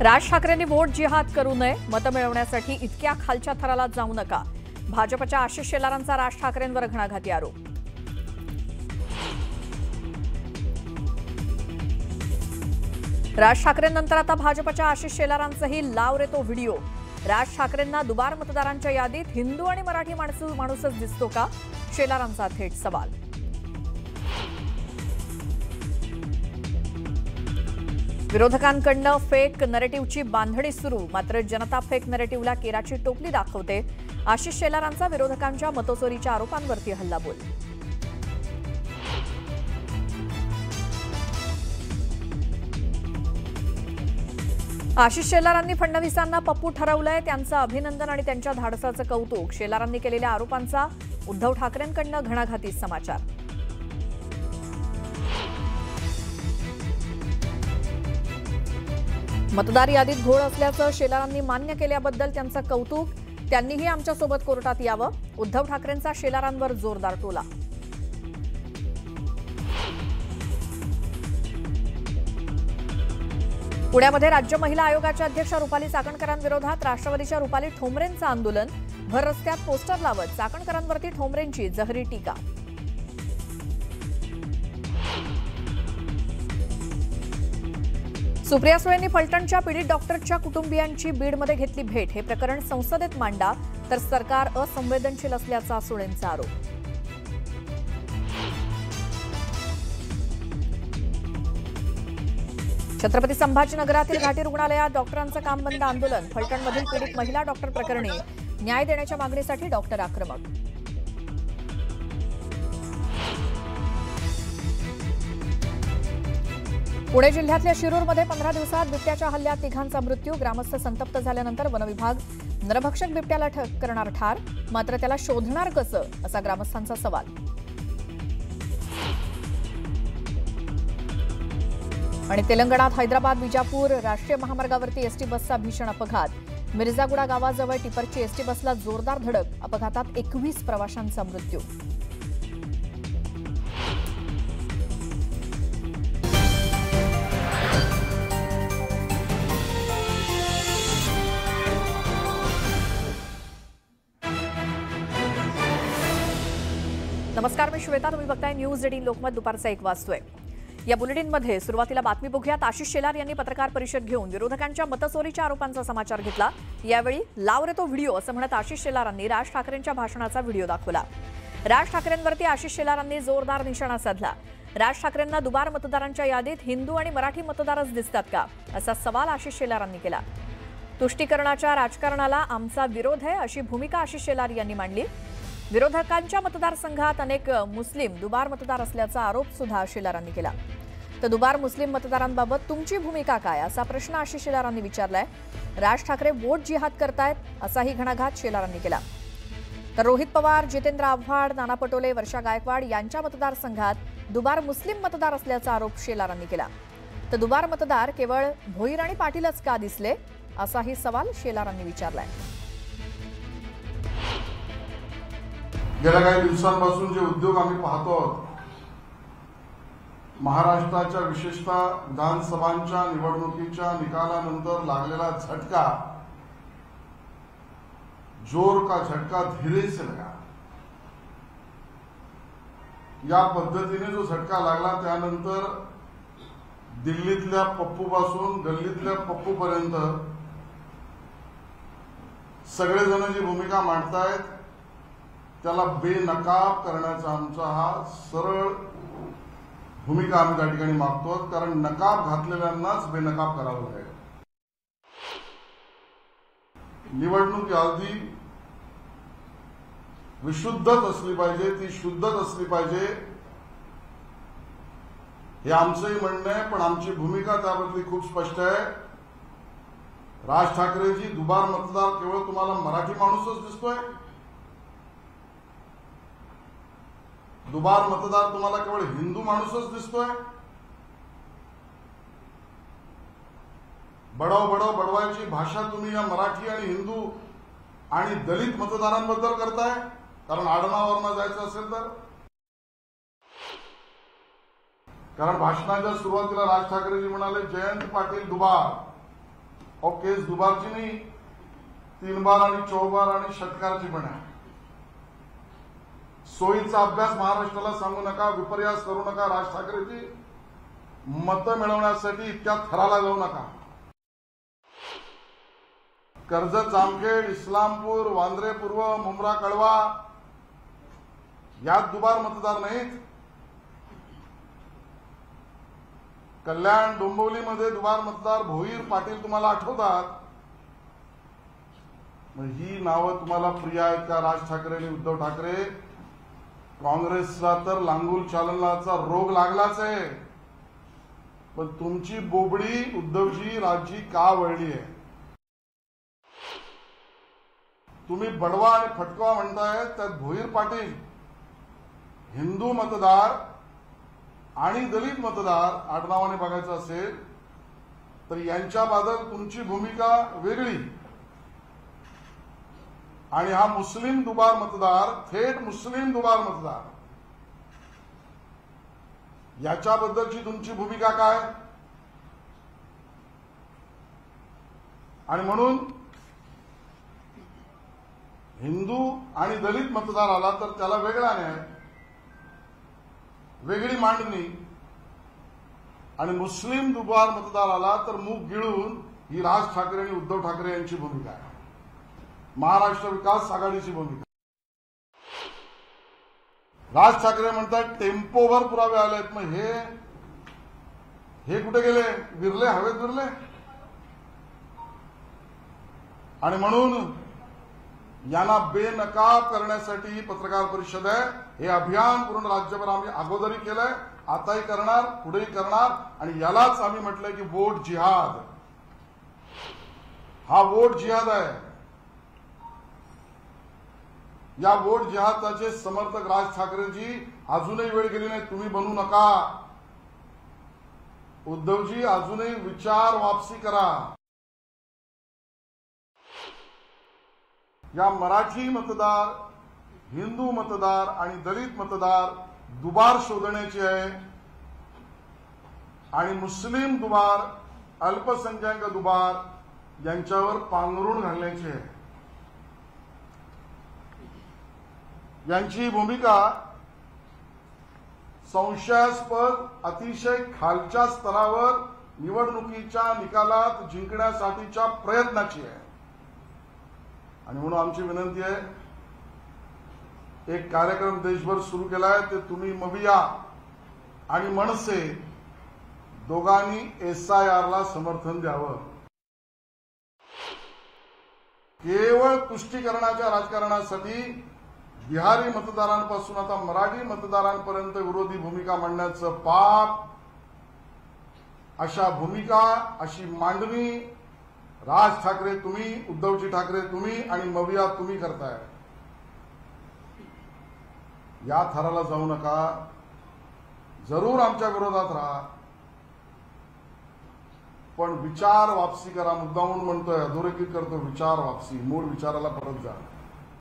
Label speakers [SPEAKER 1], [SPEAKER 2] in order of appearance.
[SPEAKER 1] राज ठाकरेंनी वोट जिहाद करू नये, मतं मिळवण्यासाठी इतक्या खालच्या थराला जाऊ नका. भाजपच्या आशिष शेलारांचा राज ठाकरेंवर घणाघाती आरोप. राज ठाकरेंनंतर आता भाजपच्या आशिष शेलारांचाही लाव रे तो व्हिडिओ. राज ठाकरेंना दुबार मतदारांच्या यादीत हिंदू आणि मराठी माणूसच दिसतो का? शेलारांचा थेट सवाल. विरोधकांकडनं फेक नरेटिव्हची बांधणी सुरू, मात्र जनता फेक नरेटिव्हला केराची टोपली दाखवते. आशिष शेलारांचा विरोधकांच्या मतचोरीच्या आरोपांवरती हल्लाबोल. आशिष शेलारांनी फडणवीसांना पप्पू ठरवलंय, त्यांचं अभिनंदन आणि त्यांच्या धाडसाचं कौतुक. शेलारांनी केलेल्या आरोपांचा उद्धव ठाकरेंकडनं घणाघाती समाचार. मतदार यादीत घोळ असल्याचं शेलारांनी मान्य केल्याबद्दल त्यांचं कौतुक. त्यांनीही आमच्यासोबत कोर्टात यावं. उद्धव ठाकरेंचा शेलारांवर जोरदार टोला. पुण्यामध्ये राज्य महिला आयोगाच्या अध्यक्ष रुपाली चाकणकरांविरोधात राष्ट्रवादीच्या रुपाली ठोंबरेंचं आंदोलन. भर रस्त्यात पोस्टर लावत चाकणकरांवरती ठोंबरेंची जहरी टीका. सुप्रिया सुळेंनी फलटणच्या पीडित डॉक्टरच्या कुटुंबियांची बीडमध्ये घेतली भेट. हे प्रकरण संसदेत मांडा, तर सरकार असंवेदनशील असल्याचा सुळेंचा आरोप. छत्रपती संभाजीनगरातील घाटी रुग्णालयात डॉक्टरांचं काम बंद आंदोलन. फलटणमधील पीडित महिला डॉक्टर प्रकरणी न्याय देण्याच्या मागणीसाठी डॉक्टर आक्रमक. पुणे जिल्ह्यातल्या शिरूरमध्ये 15 दिवसात बिबट्याच्या हल्ल्यात 3घांचा मृत्यू. ग्रामस्थ संतप्त झाल्यानंतर वनविभाग नरभक्षक बिबट्याला करणार ठार, मात्र त्याला शोधणार कसं, असा ग्रामस्थांचा सवाल. आणि तेलंगणात हैदराबाद विजापूर राष्ट्रीय महामार्गावरती एसटी बसचा भीषण अपघात. मिर्झागुडा गावाजवळ टिपरची एसटी बसला जोरदार धडक. अपघातात 21 प्रवाशांचा मृत्यू. नमस्कार, मी श्वेता. तुम्ही बघताय न्यूज 18 लोकमत. दुपारचा 1 वाजतोय. या बुलेटिनमध्ये सुरुवातीला बातमी बघूयात. आशिष शेलार यांनी पत्रकार परिषद घेऊन विरोधकांच्या मतचोरीच्या आरोपांचा समाचार घेतला. यावेळी लाव रे तो व्हिडिओ असं म्हणत आशिष शेलारांनी राज ठाकरेंच्या भाषणाचा व्हिडिओ दाखवला. राज ठाकरेंवरती आशिष शेलारांनी जोरदार निशाणा साधला. राज ठाकरेंना दुबार मतदारांच्या यादीत हिंदू आणि मराठी मतदारच दिसतात का, असा सवाल आशिष शेलारांनी केला. तुष्टीकरणाच्या राजकारणाला आमचा विरोध आहे, अशी भूमिका आशिष शेलार यांनी मांडली. विरोधकांच्या मतदारसंघात अनेक मुस्लिम दुबार मतदार असल्याचा आरोप सुद्धा शेलारांनी केला. तर दुबार मुस्लिम मतदारांबाबत तुमची भूमिका काय, असा प्रश्न आशिष शेलारांनी विचारलाय. राज ठाकरे वोट जिहाद करतायत, असाही घणाघात शेलारांनी केला. तर रोहित पवार, जितेंद्र आव्हाड, नाना पटोले, वर्षा गायकवाड यांच्या मतदारसंघात दुबार मुस्लिम मतदार असल्याचा आरोप शेलारांनी केला. तर दुबार मतदार केवळ भोईर आणि पाटीलच का दिसले, असाही सवाल शेलारांनी विचारलाय.
[SPEAKER 2] गेल्या काही दिवसांपासून जे उद्योग आम्ही पाहतो, महाराष्ट्राच्या विशेषतः विधानसभांच्या निवडणुकीच्या निकालानंतर लागलेला झटका, जोर का झटका धीरे से लगा, या पद्धतीने जो झटका लागला त्यानंतर दिल्लीतल्या पप्पूपासून गल्लीतल्या पप्पूपर्यंत सगळेजण जी भूमिका मांडतायत त्याला बेनकाब करण्याचा आमचा हा सरळ भूमिका आम्ही त्या ठिकाणी मागतो. कारण नकाब घातलेल्यांनाच बेनकाब करावं लागेल. निवडणूक यादी विशुद्धच असली पाहिजे, ती शुद्धच असली पाहिजे, हे आमचंही म्हणणं आहे. पण आमची भूमिका त्याबद्दल खूप स्पष्ट आहे. राज ठाकरेजी दुबार मतदार केवळ तुम्हाला मराठी माणूसच दिसतोय, दुबार मतदार तुम्हाला केवळ हिंदू माणूसच दिसतोय. बडव बडव बडवायची भाषा तुम्ही या मराठी आणि हिंदू आणि दलित मतदारांबद्दल करताय. कारण आडनावावरनं जायचं असेल तर कारण भाषणाच्या सुरुवातीला राज ठाकरेजी म्हणाले जयंत पाटील दुबार, अहो केस दुबारची नाही, 3 बार आणि 4 बार आणि षटकारची पण आहे. सोयीचा अभ्यास महाराष्ट्राला सांगू नका, विपर्यास करू नका. राज ठाकरेची मतं मिळवण्यासाठी इतक्या थराला जाऊ नका. कर्जत, जामखेड, इस्लामपूर, वांद्रे पूर्व, मुंब्रा, कळवा यात दुबार मतदार नाहीत. कल्याण, डोंबिवलीमध्ये दुबार मतदार भोईर, पाटील तुम्हाला आठवतात. मग ही नावं तुम्हाला प्रिय आहेत का? राज ठाकरे आणि उद्धव ठाकरे. काँग्रेसला तर लांगूल चालनाचा रोग लागलाच आहे, पण तुमची बोबडी उद्धवजी राजी का वळली आहे? तुम्ही बडवा आणि फटका म्हणताय, त्यात भोईर पाटील हिंदू मतदार आणि दलित मतदार आडनावाने बघायचं असेल तर यांच्याबद्दल तुमची भूमिका वेगळी. आणि हा मुस्लिम दुबार मतदार, थेट मुस्लिम दुबार मतदार, याच्याबद्दलची तुमची भूमिका काय? आणि म्हणून हिंदू आणि दलित मतदार आला तर त्याला वेगळा न्याय, वेगळी मांडणी. आणि मुस्लिम दुबार मतदार आला तर मूग गिळून ही राज ठाकरे आणि उद्धव ठाकरे यांची भूमिका आहे, महाराष्ट्र विकास आघाडीची भूमिका. राज ठाकरे म्हणतात टेम्पोवर पुरावे आलेत. मग हे कुठे गेले? विरले, हवेत विरले. आणि म्हणून यांना बेनकाब करण्यासाठी ही पत्रकार परिषद आहे. हे अभियान पूर्ण राज्यभर आम्ही अगोदरही केलंय, आताही करणार, पुढेही करणार. आणि यालाच आम्ही म्हटलंय की वोट जिहाद. हा वोट जिहाद आहे. या वोट जिहादाचे समर्थक राज ठाकरेजी, अजूनही वेळ गेली नाही, तुम्ही बनू नका. उद्धवजी अजूनही विचार वापसी करा. या मराठी मतदार, हिंदू मतदार आणि दलित मतदार दुबार शोधण्याची आहे. आणि मुस्लिम दुबार, अल्पसंख्याक दुबार यांच्यावर पांघरुण घालण्याची आहे. यांची भूमिका संशयास्पद, अतिशय खालच्या स्तरावर निवडणुकीच्या निकालात जिंकण्यासाठीच्या प्रयत्नाची आहे. आणि म्हणून आमची विनंती आहे, एक कार्यक्रम देशभर सुरू केलाय, ते तुम्ही मविया आणि मनसे दोघांनी SIR ला समर्थन द्यावं. केवळ तुष्टीकरणाच्या राजकारणासाठी बिहारी मतदारांपासून आता मराठी मतदारांपर्यंत विरोधी भूमिका मांडण्याचं पाप, अशा भूमिका, अशी मांडणी राज ठाकरे तुम्ही, उद्धवजी ठाकरे तुम्ही आणि मविया तुम्ही करताय. या थराला जाऊ नका. जरूर आमच्या विरोधात राहा, पण विचार वापसी करा. मुद्दामून म्हणतोय, अधोरेखित करतो, विचार वापसी, मूळ विचाराला परत जा.